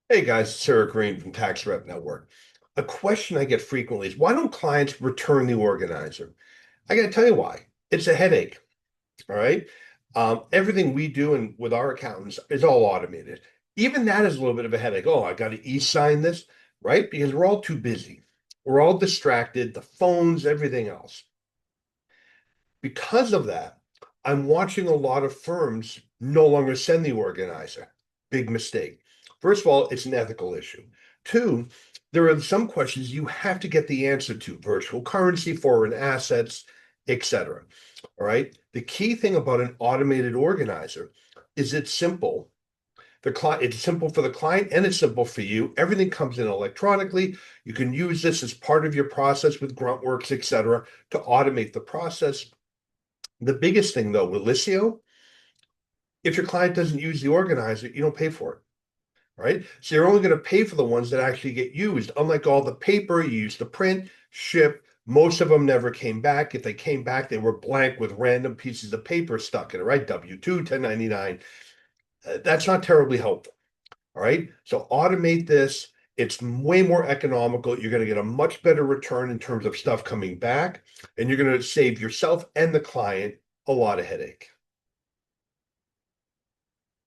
Hey guys, it's Sarah Green from Tax Rep Network. A question I get frequently is why don't clients return the organizer? I got to tell you why. It's a headache. All right. Everything we do and with our accountants is all automated. Even that is a little bit of a headache. Oh, I got to e-sign this, right? Because we're all too busy. We're all distracted, the phones, everything else. Because of that, I'm watching a lot of firms no longer send the organizer. Big mistake. First of all, it's an ethical issue. Two, there are some questions you have to get the answer to, virtual currency, foreign assets, etc. All right. The key thing about an automated organizer is it's simple. It's simple for the client and it's simple for you. Everything comes in electronically. You can use this as part of your process with GruntWorx, etc., to automate the process. The biggest thing though with Liscio, if your client doesn't use the organizer, you don't pay for it, right? So you're only going to pay for the ones that actually get used. Unlike all the paper, you used to print, ship. Most of them never came back. If they came back, they were blank with random pieces of paper stuck in it, right? W-2, 1099. That's not terribly helpful. All right. So automate this. It's way more economical. You're going to get a much better return in terms of stuff coming back, and you're going to save yourself and the client a lot of headache.